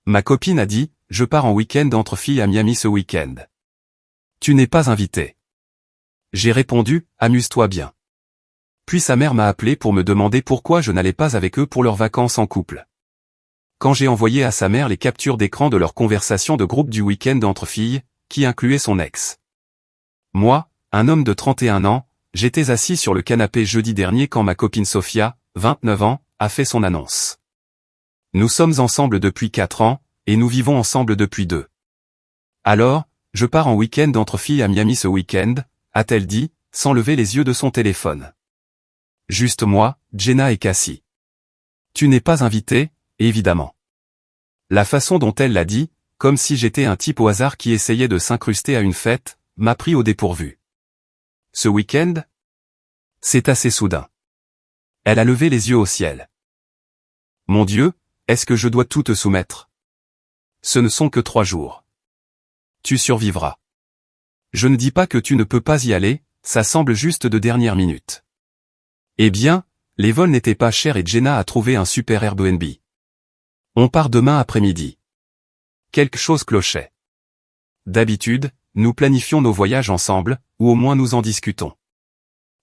Ma copine a dit, je pars en week-end entre filles à Miami ce week-end. Tu n'es pas invité. J'ai répondu, amuse-toi bien. Puis sa mère m'a appelé pour me demander pourquoi je n'allais pas avec eux pour leurs vacances en couple. Quand j'ai envoyé à sa mère les captures d'écran de leur conversation de groupe du week-end entre filles, qui incluait son ex. Moi, un homme de 31 ans, j'étais assis sur le canapé jeudi dernier quand ma copine Sophia, 29 ans, a fait son annonce. Nous sommes ensemble depuis 4 ans, et nous vivons ensemble depuis 2. Alors, je pars en week-end entre filles à Miami ce week-end, a-t-elle dit, sans lever les yeux de son téléphone. Juste moi, Jenna et Cassie. Tu n'es pas invité, évidemment. La façon dont elle l'a dit, comme si j'étais un type au hasard qui essayait de s'incruster à une fête, m'a pris au dépourvu. Ce week-end? C'est assez soudain. Elle a levé les yeux au ciel. Mon Dieu, est-ce que je dois tout te soumettre? Ce ne sont que 3 jours. Tu survivras. Je ne dis pas que tu ne peux pas y aller, ça semble juste de dernière minute. Eh bien, les vols n'étaient pas chers et Jenna a trouvé un super Airbnb. On part demain après-midi. Quelque chose clochait. D'habitude, nous planifions nos voyages ensemble, ou au moins nous en discutons.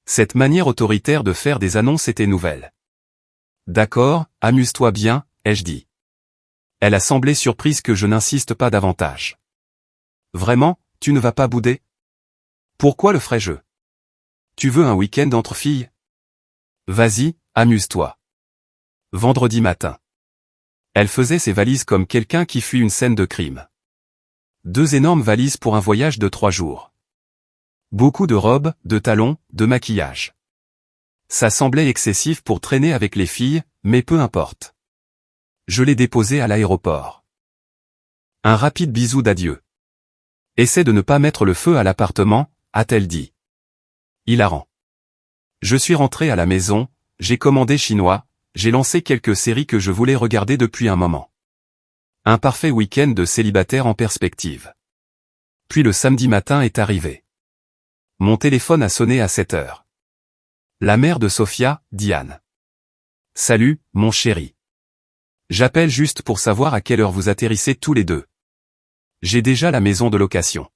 Cette manière autoritaire de faire des annonces était nouvelle. D'accord, amuse-toi bien, ai-je dit. Elle a semblé surprise que je n'insiste pas davantage. Vraiment, tu ne vas pas bouder? Pourquoi le ferais-je? Tu veux un week-end entre filles? Vas-y, amuse-toi. Vendredi matin. Elle faisait ses valises comme quelqu'un qui fuit une scène de crime. 2 énormes valises pour un voyage de 3 jours. Beaucoup de robes, de talons, de maquillage. Ça semblait excessif pour traîner avec les filles, mais peu importe. Je l'ai déposée à l'aéroport. Un rapide bisou d'adieu. Essaie de ne pas mettre le feu à l'appartement, a-t-elle dit. Hilarant. Je suis rentré à la maison, j'ai commandé chinois, j'ai lancé quelques séries que je voulais regarder depuis un moment. Un parfait week-end de célibataire en perspective. Puis le samedi matin est arrivé. Mon téléphone a sonné à 7 heures. La mère de Sophia, Diane. Salut, mon chéri. J'appelle juste pour savoir à quelle heure vous atterrissez tous les deux. J'ai déjà la maison de location.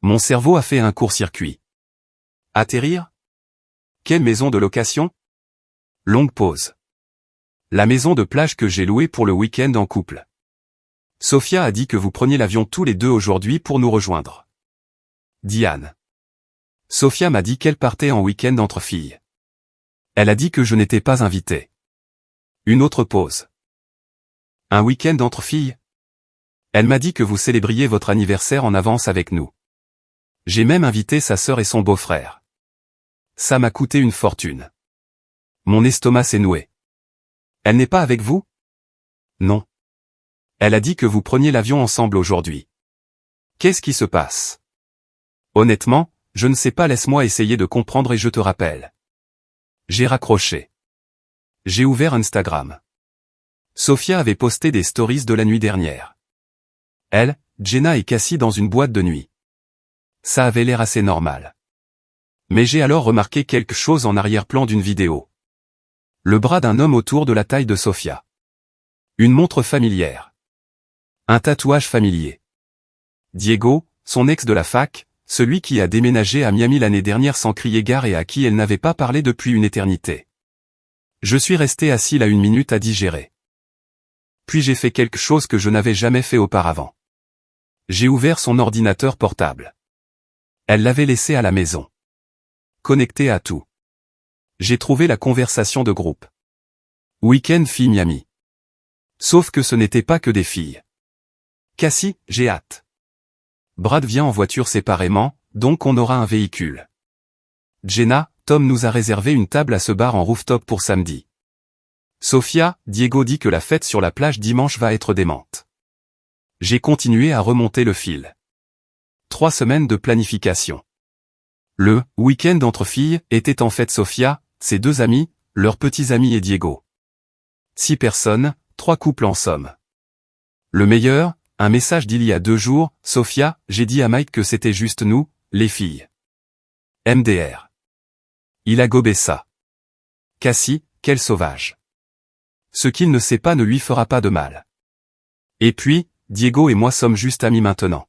Mon cerveau a fait un court-circuit. Atterrir? Quelle maison de location? Longue pause. La maison de plage que j'ai louée pour le week-end en couple. Sophia a dit que vous preniez l'avion tous les deux aujourd'hui pour nous rejoindre. Diane. Sophia m'a dit qu'elle partait en week-end entre filles. Elle a dit que je n'étais pas invité. Une autre pause. Un week-end entre filles? Elle m'a dit que vous célébriez votre anniversaire en avance avec nous. J'ai même invité sa sœur et son beau-frère. Ça m'a coûté une fortune. Mon estomac s'est noué. Elle n'est pas avec vous? Non. Elle a dit que vous preniez l'avion ensemble aujourd'hui. Qu'est-ce qui se passe? Honnêtement, je ne sais pas, laisse-moi essayer de comprendre et je te rappelle. J'ai raccroché. J'ai ouvert Instagram. Sophia avait posté des stories de la nuit dernière. Elle, Jenna et Cassie dans une boîte de nuit. Ça avait l'air assez normal. Mais j'ai alors remarqué quelque chose en arrière-plan d'une vidéo. Le bras d'un homme autour de la taille de Sophia. Une montre familière. Un tatouage familier. Diego, son ex de la fac, celui qui a déménagé à Miami l'année dernière sans crier gare et à qui elle n'avait pas parlé depuis une éternité. Je suis resté assis là 1 minute à digérer. Puis j'ai fait quelque chose que je n'avais jamais fait auparavant. J'ai ouvert son ordinateur portable. Elle l'avait laissé à la maison. Connecté à tout. J'ai trouvé la conversation de groupe. Week-end filles Miami. Sauf que ce n'était pas que des filles. Cassie, j'ai hâte. Brad vient en voiture séparément, donc on aura un véhicule. Jenna, Tom nous a réservé une table à ce bar en rooftop pour samedi. Sophia, Diego dit que la fête sur la plage dimanche va être démente. J'ai continué à remonter le fil. 3 semaines de planification. Le week-end entre filles était en fait Sophia, ses 2 amis, leurs petits amis et Diego. 6 personnes, 3 couples en somme. Le meilleur, un message d'il y a 2 jours, Sophia, j'ai dit à Mike que c'était juste nous, les filles. MDR. Il a gobé ça. Cassie, quel sauvage. Ce qu'il ne sait pas ne lui fera pas de mal. Et puis, Diego et moi sommes juste amis maintenant.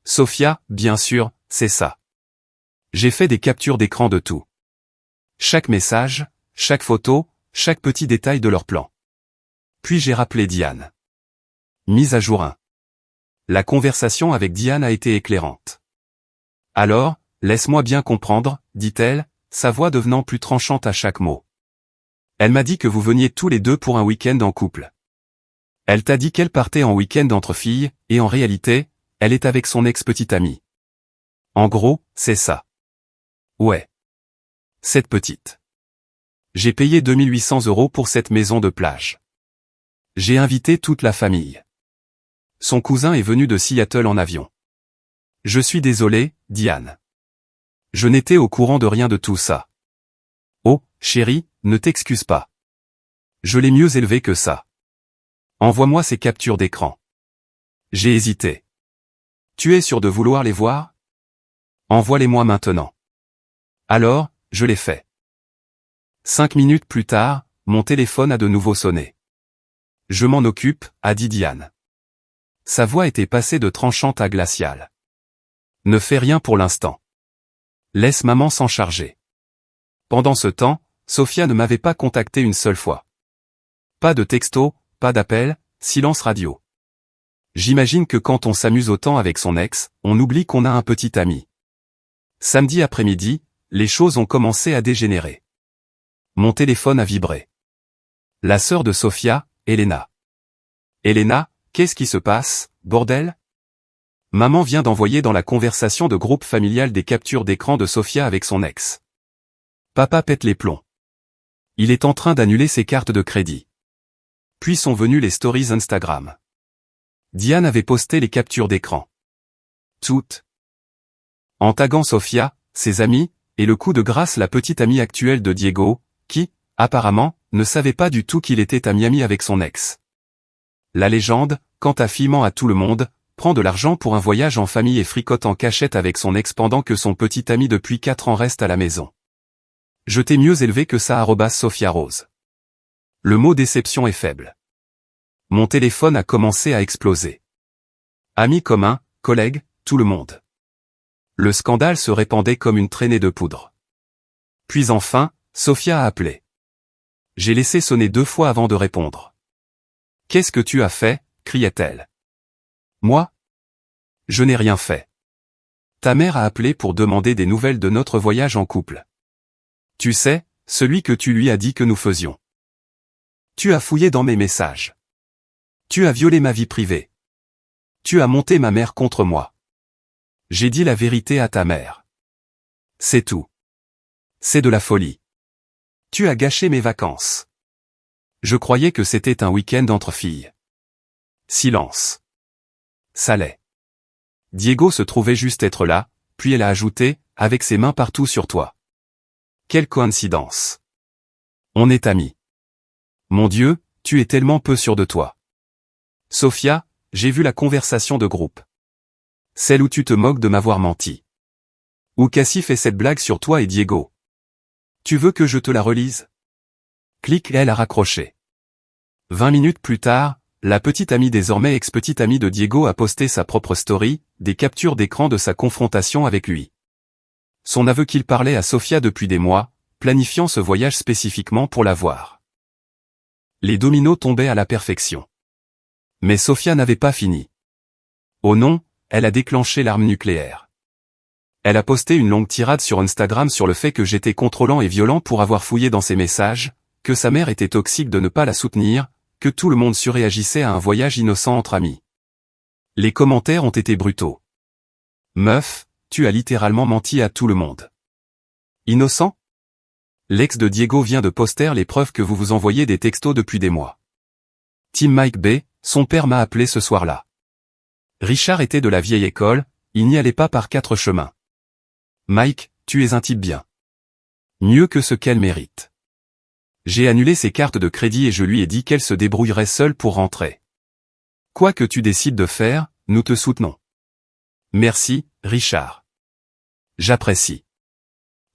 Sofia, bien sûr, c'est ça. J'ai fait des captures d'écran de tout. Chaque message, chaque photo, chaque petit détail de leur plan. Puis j'ai rappelé Diane. Mise à jour 1. La conversation avec Diane a été éclairante. Alors, laisse-moi bien comprendre, dit-elle, sa voix devenant plus tranchante à chaque mot. Elle m'a dit que vous veniez tous les deux pour un week-end en couple. Elle t'a dit qu'elle partait en week-end entre filles, et en réalité, elle est avec son ex-petite amie. En gros, c'est ça. Ouais. Cette petite. J'ai payé 2800 € pour cette maison de plage. J'ai invité toute la famille. Son cousin est venu de Seattle en avion. Je suis désolé, Diane. Je n'étais au courant de rien de tout ça. Oh, chérie, ne t'excuse pas. Je l'ai mieux élevé que ça. Envoie-moi ces captures d'écran. J'ai hésité. Tu es sûr de vouloir les voir? Envoie-les-moi maintenant. Alors, je les fais. 5 minutes plus tard, mon téléphone a de nouveau sonné. Je m'en occupe, a dit Diane. Sa voix était passée de tranchante à glaciale. Ne fais rien pour l'instant. Laisse maman s'en charger. Pendant ce temps, Sofia ne m'avait pas contacté une seule fois. Pas de texto, pas d'appel, silence radio. J'imagine que quand on s'amuse autant avec son ex, on oublie qu'on a un petit ami. Samedi après-midi, les choses ont commencé à dégénérer. Mon téléphone a vibré. La sœur de Sofia, Elena. Elena, qu'est-ce qui se passe, bordel? Maman vient d'envoyer dans la conversation de groupe familial des captures d'écran de Sofia avec son ex. Papa pète les plombs. Il est en train d'annuler ses cartes de crédit. Puis sont venues les stories Instagram. Diane avait posté les captures d'écran. Toutes. En taguant Sofia, ses amis, et le coup de grâce la petite amie actuelle de Diego, qui, apparemment, ne savait pas du tout qu'il était à Miami avec son ex. La légende, quant à filement à tout le monde, prend de l'argent pour un voyage en famille et fricote en cachette avec son ex pendant que son petit ami depuis 4 ans reste à la maison. Je t'ai mieux élevé que ça @Sofia Rose. Le mot déception est faible. Mon téléphone a commencé à exploser. Amis communs, collègues, tout le monde. Le scandale se répandait comme une traînée de poudre. Puis enfin, Sofia a appelé. J'ai laissé sonner 2 fois avant de répondre. « Qu'est-ce que tu as fait ?» criait-elle. Moi? Je n'ai rien fait. Ta mère a appelé pour demander des nouvelles de notre voyage en couple. Tu sais, celui que tu lui as dit que nous faisions. Tu as fouillé dans mes messages. Tu as violé ma vie privée. Tu as monté ma mère contre moi. J'ai dit la vérité à ta mère. C'est tout. C'est de la folie. Tu as gâché mes vacances. Je croyais que c'était un week-end entre filles. Silence. Ça l'est. Diego se trouvait juste être là, puis elle a ajouté, avec ses mains partout sur toi. Quelle coïncidence. On est amis. Mon Dieu, tu es tellement peu sûr de toi. Sofia, j'ai vu la conversation de groupe. Celle où tu te moques de m'avoir menti. Où Cassie fait cette blague sur toi et Diego. Tu veux que je te la relise? Clique, elle a raccroché. 20 minutes plus tard, la petite amie désormais ex-petite amie de Diego a posté sa propre story, des captures d'écran de sa confrontation avec lui. Son aveu qu'il parlait à Sofia depuis des mois, planifiant ce voyage spécifiquement pour la voir. Les dominos tombaient à la perfection. Mais Sofia n'avait pas fini. Oh non, elle a déclenché l'arme nucléaire. Elle a posté une longue tirade sur Instagram sur le fait que j'étais contrôlant et violent pour avoir fouillé dans ses messages, que sa mère était toxique de ne pas la soutenir, que tout le monde surréagissait à un voyage innocent entre amis. Les commentaires ont été brutaux. Meuf, tu as littéralement menti à tout le monde. Innocent? L'ex de Diego vient de poster les preuves que vous vous envoyez des textos depuis des mois. Team Mike B, son père m'a appelé ce soir-là. Richard était de la vieille école, il n'y allait pas par 4 chemins. Mike, tu es un type bien. Mieux que ce qu'elle mérite. J'ai annulé ses cartes de crédit et je lui ai dit qu'elle se débrouillerait seule pour rentrer. Quoi que tu décides de faire, nous te soutenons. Merci, Richard. J'apprécie.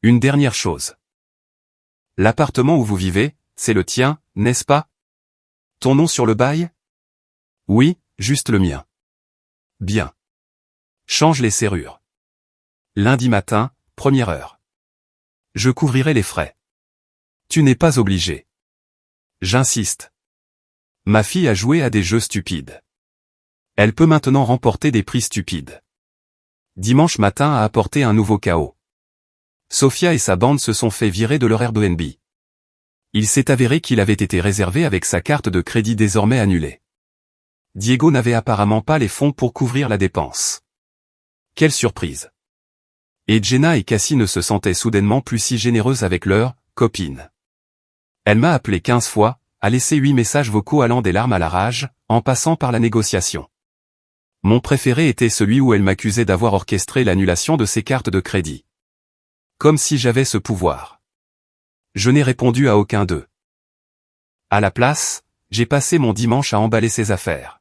Une dernière chose. L'appartement où vous vivez, c'est le tien, n'est-ce pas? Ton nom sur le bail? Oui, juste le mien. Bien. Change les serrures. Lundi matin, 1 heure. Je couvrirai les frais. Tu n'es pas obligé. J'insiste. Ma fille a joué à des jeux stupides. Elle peut maintenant remporter des prix stupides. Dimanche matin a apporté un nouveau chaos. Sofia et sa bande se sont fait virer de leur Airbnb. Il s'est avéré qu'il avait été réservé avec sa carte de crédit désormais annulée. Diego n'avait apparemment pas les fonds pour couvrir la dépense. Quelle surprise! Et Jenna et Cassie ne se sentaient soudainement plus si généreuses avec leur copine. Elle m'a appelé 15 fois, a laissé 8 messages vocaux allant des larmes à la rage, en passant par la négociation. Mon préféré était celui où elle m'accusait d'avoir orchestré l'annulation de ses cartes de crédit. Comme si j'avais ce pouvoir. Je n'ai répondu à aucun d'eux. À la place, j'ai passé mon dimanche à emballer ses affaires.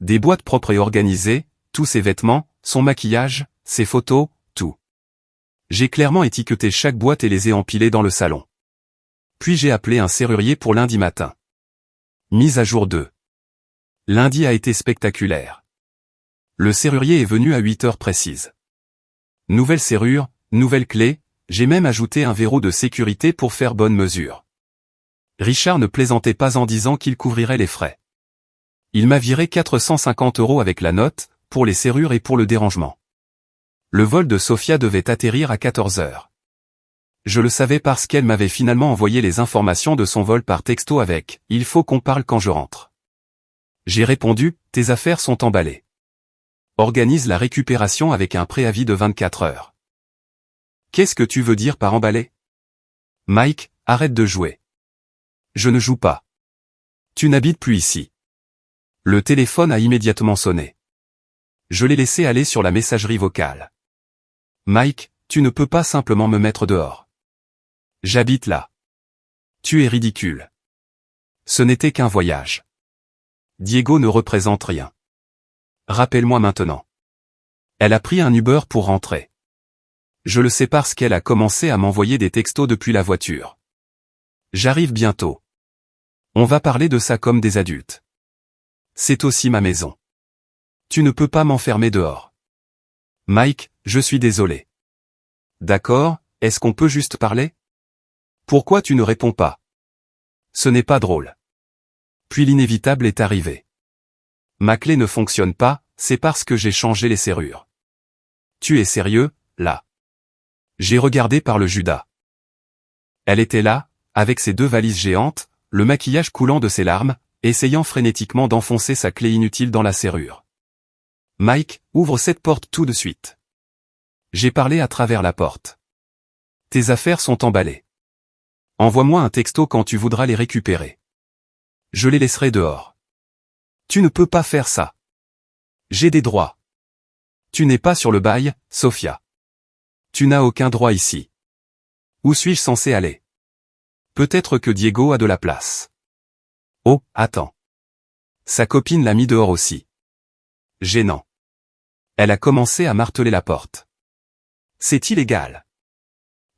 Des boîtes propres et organisées, tous ses vêtements, son maquillage, ses photos, tout. J'ai clairement étiqueté chaque boîte et les ai empilées dans le salon. Puis j'ai appelé un serrurier pour lundi matin. Mise à jour 2. Lundi a été spectaculaire. Le serrurier est venu à 8 heures précises. Nouvelle serrure, nouvelle clé, j'ai même ajouté un verrou de sécurité pour faire bonne mesure. Richard ne plaisantait pas en disant qu'il couvrirait les frais. Il m'a viré 450 € avec la note, pour les serrures et pour le dérangement. Le vol de Sofia devait atterrir à 14 heures. Je le savais parce qu'elle m'avait finalement envoyé les informations de son vol par texto avec « Il faut qu'on parle quand je rentre ». J'ai répondu « Tes affaires sont emballées. Organise la récupération avec un préavis de 24 heures. » Qu'est-ce que tu veux dire par emballer? Mike, arrête de jouer. Je ne joue pas. Tu n'habites plus ici. Le téléphone a immédiatement sonné. Je l'ai laissé aller sur la messagerie vocale. Mike, tu ne peux pas simplement me mettre dehors. J'habite là. Tu es ridicule. Ce n'était qu'un voyage. Diego ne représente rien. Rappelle-moi maintenant. Elle a pris un Uber pour rentrer. Je le sais parce qu'elle a commencé à m'envoyer des textos depuis la voiture. J'arrive bientôt. On va parler de ça comme des adultes. C'est aussi ma maison. Tu ne peux pas m'enfermer dehors. Mike, je suis désolé. D'accord, est-ce qu'on peut juste parler? Pourquoi tu ne réponds pas? Ce n'est pas drôle. Puis l'inévitable est arrivé. Ma clé ne fonctionne pas, c'est parce que j'ai changé les serrures. Tu es sérieux, là? J'ai regardé par le Judas. Elle était là, avec ses 2 valises géantes, le maquillage coulant de ses larmes, essayant frénétiquement d'enfoncer sa clé inutile dans la serrure. Mike, ouvre cette porte tout de suite. J'ai parlé à travers la porte. Tes affaires sont emballées. Envoie-moi un texto quand tu voudras les récupérer. Je les laisserai dehors. Tu ne peux pas faire ça. J'ai des droits. Tu n'es pas sur le bail, Sofia. Tu n'as aucun droit ici. Où suis-je censé aller? Peut-être que Diego a de la place. Oh, attends. Sa copine l'a mis dehors aussi. Gênant. Elle a commencé à marteler la porte. C'est illégal.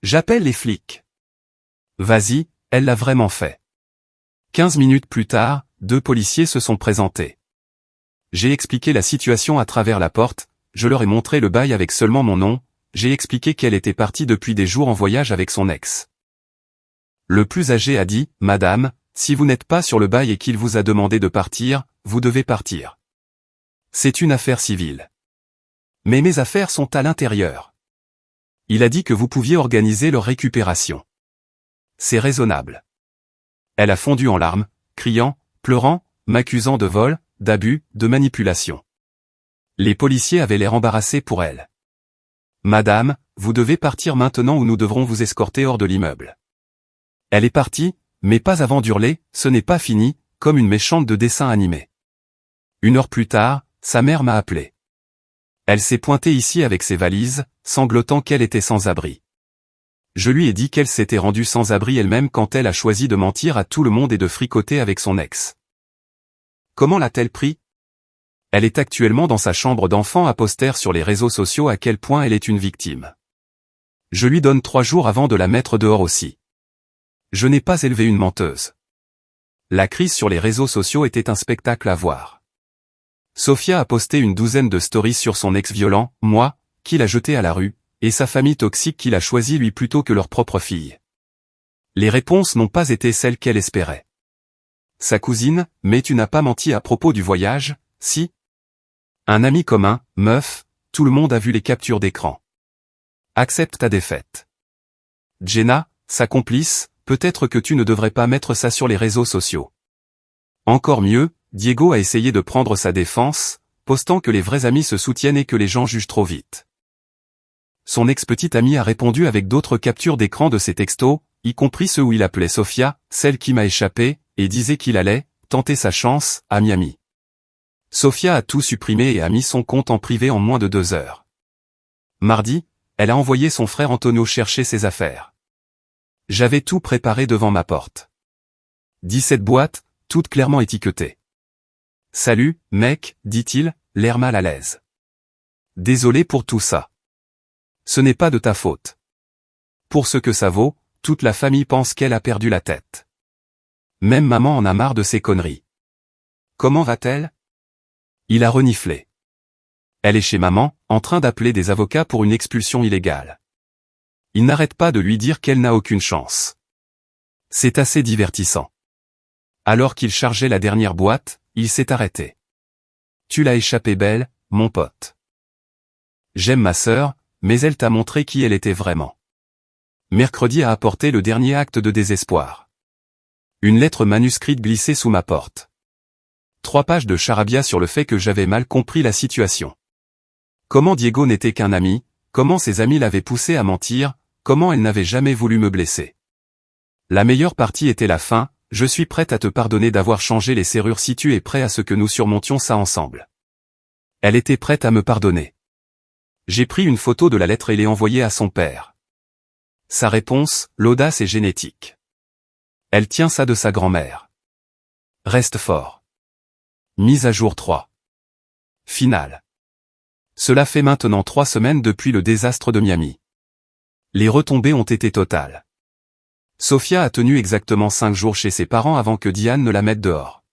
J'appelle les flics. Vas-y, elle l'a vraiment fait. 15 minutes plus tard, 2 policiers se sont présentés. J'ai expliqué la situation à travers la porte, je leur ai montré le bail avec seulement mon nom, j'ai expliqué qu'elle était partie depuis des jours en voyage avec son ex. Le plus âgé a dit, « Madame, si vous n'êtes pas sur le bail et qu'il vous a demandé de partir, vous devez partir. C'est une affaire civile. Mais mes affaires sont à l'intérieur. » Il a dit que vous pouviez organiser leur récupération. C'est raisonnable. Elle a fondu en larmes, criant, pleurant, m'accusant de vol, d'abus, de manipulation. Les policiers avaient l'air embarrassés pour elle. « Madame, vous devez partir maintenant ou nous devrons vous escorter hors de l'immeuble. » Elle est partie, mais pas avant d'hurler, « Ce n'est pas fini », comme une méchante de dessin animé. 1 heure plus tard, sa mère m'a appelé. Elle s'est pointée ici avec ses valises, sanglotant qu'elle était sans abri. Je lui ai dit qu'elle s'était rendue sans abri elle-même quand elle a choisi de mentir à tout le monde et de fricoter avec son ex. Comment l'a-t-elle pris? Elle est actuellement dans sa chambre d'enfant à poster sur les réseaux sociaux à quel point elle est une victime. Je lui donne 3 jours avant de la mettre dehors aussi. Je n'ai pas élevé une menteuse. La crise sur les réseaux sociaux était un spectacle à voir. Sofia a posté une douzaine de stories sur son ex violent, moi, qui l'a jeté à la rue, et sa famille toxique qu'il a choisi lui plutôt que leur propre fille. Les réponses n'ont pas été celles qu'elle espérait. Sa cousine, mais tu n'as pas menti à propos du voyage, si? Un ami commun, meuf, tout le monde a vu les captures d'écran. Accepte ta défaite. Jenna, sa complice, peut-être que tu ne devrais pas mettre ça sur les réseaux sociaux. Encore mieux, Diego a essayé de prendre sa défense, postant que les vrais amis se soutiennent et que les gens jugent trop vite. Son ex-petite amie a répondu avec d'autres captures d'écran de ses textos, y compris ceux où il appelait Sofia, celle qui m'a échappé, et disait qu'il allait tenter sa chance à Miami. Sofia a tout supprimé et a mis son compte en privé en moins de 2 heures. Mardi, elle a envoyé son frère Antonio chercher ses affaires. J'avais tout préparé devant ma porte. 17 boîtes, toutes clairement étiquetées. Salut, mec, dit-il, l'air mal à l'aise. Désolé pour tout ça. Ce n'est pas de ta faute. Pour ce que ça vaut, toute la famille pense qu'elle a perdu la tête. Même maman en a marre de ces conneries. Comment va-t-elle? Il a reniflé. Elle est chez maman, en train d'appeler des avocats pour une expulsion illégale. Il n'arrête pas de lui dire qu'elle n'a aucune chance. C'est assez divertissant. Alors qu'il chargeait la dernière boîte, il s'est arrêté. Tu l'as échappé belle, mon pote. J'aime ma sœur, mais elle t'a montré qui elle était vraiment. Mercredi a apporté le dernier acte de désespoir. Une lettre manuscrite glissée sous ma porte. 3 pages de charabia sur le fait que j'avais mal compris la situation. Comment Diego n'était qu'un ami, comment ses amis l'avaient poussé à mentir, comment elle n'avait jamais voulu me blesser. La meilleure partie était la fin, je suis prête à te pardonner d'avoir changé les serrures si tu es prêt à ce que nous surmontions ça ensemble. Elle était prête à me pardonner. J'ai pris une photo de la lettre et l'ai envoyée à son père. Sa réponse, l'audace est génétique. Elle tient ça de sa grand-mère. Reste fort. Mise à jour 3. Finale. Cela fait maintenant 3 semaines depuis le désastre de Miami. Les retombées ont été totales. Sofia a tenu exactement 5 jours chez ses parents avant que Diane ne la mette dehors.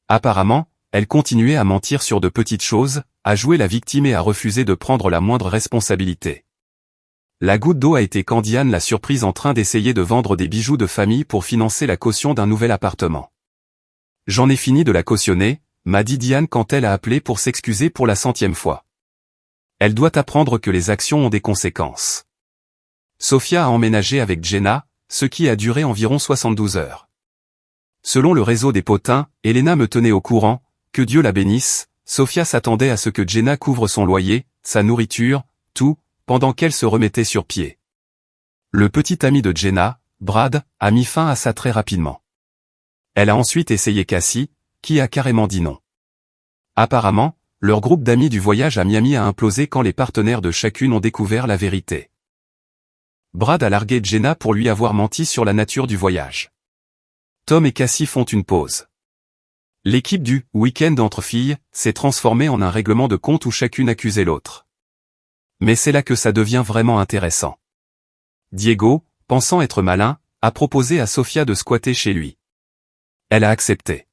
Apparemment, elle continuait à mentir sur de petites choses, à jouer la victime et à refuser de prendre la moindre responsabilité. La goutte d'eau a été quand Diane l'a surprise en train d'essayer de vendre des bijoux de famille pour financer la caution d'un nouvel appartement. J'en ai fini de la cautionner, m'a dit Diane quand elle a appelé pour s'excuser pour la 100e fois. Elle doit apprendre que les actions ont des conséquences. Sofia a emménagé avec Jenna, ce qui a duré environ 72 heures. Selon le réseau des potins, Elena me tenait au courant, que Dieu la bénisse, Sofia s'attendait à ce que Jenna couvre son loyer, sa nourriture, tout, pendant qu'elle se remettait sur pied. Le petit ami de Jenna, Brad, a mis fin à ça très rapidement. Elle a ensuite essayé Cassie, qui a carrément dit non. Apparemment, leur groupe d'amis du voyage à Miami a implosé quand les partenaires de chacune ont découvert la vérité. Brad a largué Jenna pour lui avoir menti sur la nature du voyage. Tom et Cassie font une pause. L'équipe du « week-end entre filles » s'est transformée en un règlement de compte où chacune accusait l'autre. Mais c'est là que ça devient vraiment intéressant. Diego, pensant être malin, a proposé à Sofia de squatter chez lui. Elle a accepté.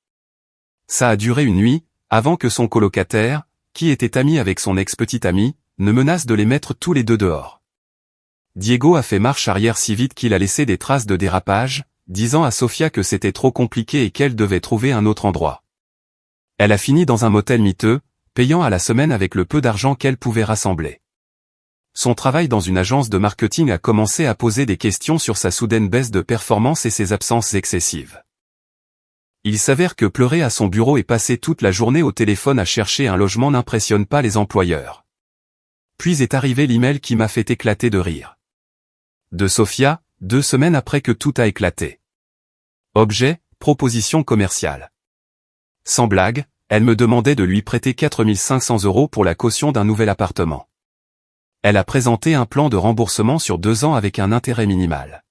Ça a duré une nuit, avant que son colocataire, qui était ami avec son ex-petite amie, ne menace de les mettre tous les deux dehors. Diego a fait marche arrière si vite qu'il a laissé des traces de dérapage, disant à Sofia que c'était trop compliqué et qu'elle devait trouver un autre endroit. Elle a fini dans un motel miteux, payant à la semaine avec le peu d'argent qu'elle pouvait rassembler. Son travail dans une agence de marketing a commencé à poser des questions sur sa soudaine baisse de performance et ses absences excessives. Il s'avère que pleurer à son bureau et passer toute la journée au téléphone à chercher un logement n'impressionne pas les employeurs. Puis est arrivé l'email qui m'a fait éclater de rire. De Sofia, 2 semaines après que tout a éclaté. Objet, proposition commerciale. Sans blague, elle me demandait de lui prêter 4 500 € pour la caution d'un nouvel appartement. Elle a présenté un plan de remboursement sur 2 ans avec un intérêt minimal.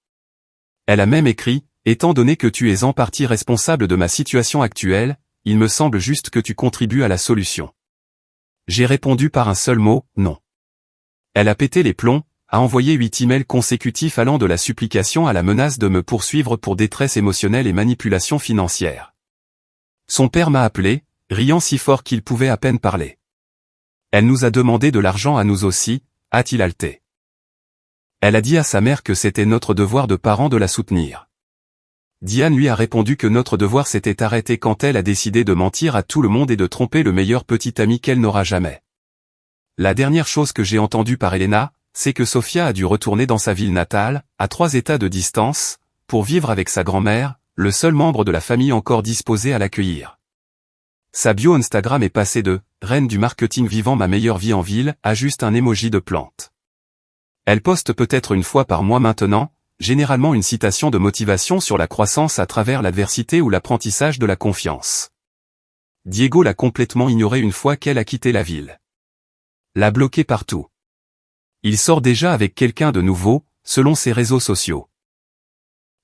Elle a même écrit, étant donné que tu es en partie responsable de ma situation actuelle, il me semble juste que tu contribues à la solution. J'ai répondu par un seul mot, non. Elle a pété les plombs, a envoyé 8 emails consécutifs allant de la supplication à la menace de me poursuivre pour détresse émotionnelle et manipulation financière. Son père m'a appelé, riant si fort qu'il pouvait à peine parler. Elle nous a demandé de l'argent à nous aussi, a-t-il haleté. Elle a dit à sa mère que c'était notre devoir de parents de la soutenir. Diane lui a répondu que notre devoir s'était arrêté quand elle a décidé de mentir à tout le monde et de tromper le meilleur petit ami qu'elle n'aura jamais. La dernière chose que j'ai entendue par Elena, c'est que Sofia a dû retourner dans sa ville natale, à 3 états de distance, pour vivre avec sa grand-mère, le seul membre de la famille encore disposé à l'accueillir. Sa bio Instagram est passée de « reine du marketing vivant ma meilleure vie en ville » à juste un emoji de plante. Elle poste peut-être une fois par mois maintenant, généralement une citation de motivation sur la croissance à travers l'adversité ou l'apprentissage de la confiance. Diego l'a complètement ignorée une fois qu'elle a quitté la ville. L'a bloquée partout. Il sort déjà avec quelqu'un de nouveau, selon ses réseaux sociaux.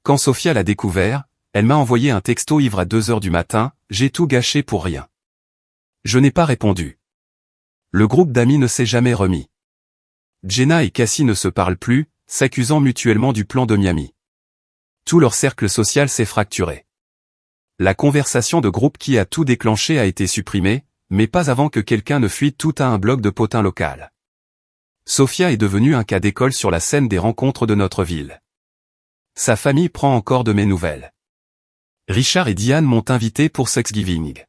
Quand Sofia l'a découvert, elle m'a envoyé un texto ivre à 2 heures du matin, « J'ai tout gâché pour rien ». Je n'ai pas répondu. Le groupe d'amis ne s'est jamais remis. Jenna et Cassie ne se parlent plus, s'accusant mutuellement du plan de Miami. Tout leur cercle social s'est fracturé. La conversation de groupe qui a tout déclenché a été supprimée, mais pas avant que quelqu'un ne fuite tout à un blog de potin local. Sofia est devenue un cas d'école sur la scène des rencontres de notre ville. Sa famille prend encore de mes nouvelles. Richard et Diane m'ont invité pour Thanksgiving.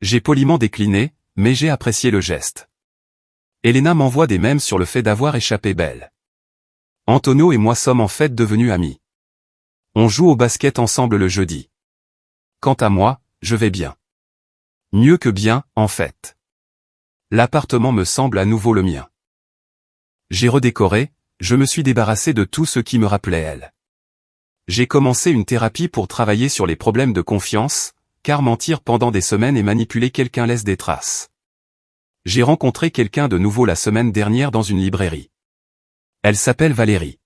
J'ai poliment décliné, mais j'ai apprécié le geste. Elena m'envoie des mèmes sur le fait d'avoir échappé belle. Antonio et moi sommes en fait devenus amis. On joue au basket ensemble le jeudi. Quant à moi, je vais bien. Mieux que bien, en fait. L'appartement me semble à nouveau le mien. J'ai redécoré, je me suis débarrassé de tout ce qui me rappelait elle. J'ai commencé une thérapie pour travailler sur les problèmes de confiance, car mentir pendant des semaines et manipuler quelqu'un laisse des traces. J'ai rencontré quelqu'un de nouveau la semaine dernière dans une librairie. Elle s'appelle Valérie.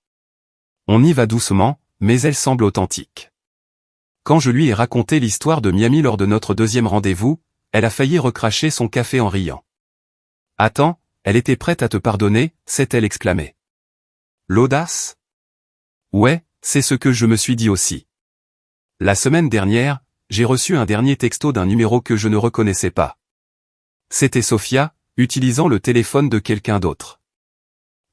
On y va doucement, mais elle semble authentique. Quand je lui ai raconté l'histoire de Miami lors de notre 2e rendez-vous, elle a failli recracher son café en riant. « Attends, elle était prête à te pardonner », s'est-elle exclamée. L'audace ? Ouais, c'est ce que je me suis dit aussi. La semaine dernière, j'ai reçu un dernier texto d'un numéro que je ne reconnaissais pas. C'était Sofia, utilisant le téléphone de quelqu'un d'autre.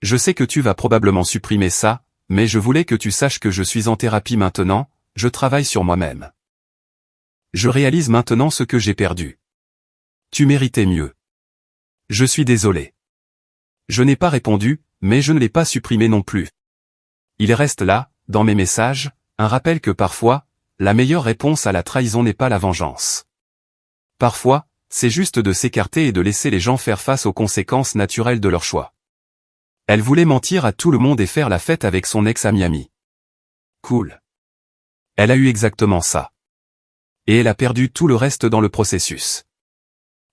Je sais que tu vas probablement supprimer ça, mais je voulais que tu saches que je suis en thérapie maintenant, je travaille sur moi-même. Je réalise maintenant ce que j'ai perdu. Tu méritais mieux. Je suis désolé. Je n'ai pas répondu, mais je ne l'ai pas supprimé non plus. Il reste là, dans mes messages, un rappel que parfois, la meilleure réponse à la trahison n'est pas la vengeance. Parfois, c'est juste de s'écarter et de laisser les gens faire face aux conséquences naturelles de leur choix. Elle voulait mentir à tout le monde et faire la fête avec son ex à Miami. Cool. Elle a eu exactement ça. Et elle a perdu tout le reste dans le processus.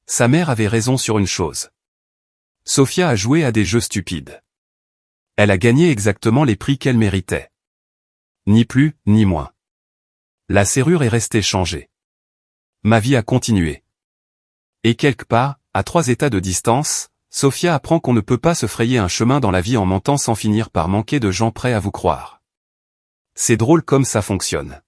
Sa mère avait raison sur une chose. Sofia a joué à des jeux stupides. Elle a gagné exactement les prix qu'elle méritait. Ni plus, ni moins. La serrure est restée changée. Ma vie a continué. Et quelque part, à 3 états de distance, Sofia apprend qu'on ne peut pas se frayer un chemin dans la vie en mentant sans finir par manquer de gens prêts à vous croire. C'est drôle comme ça fonctionne.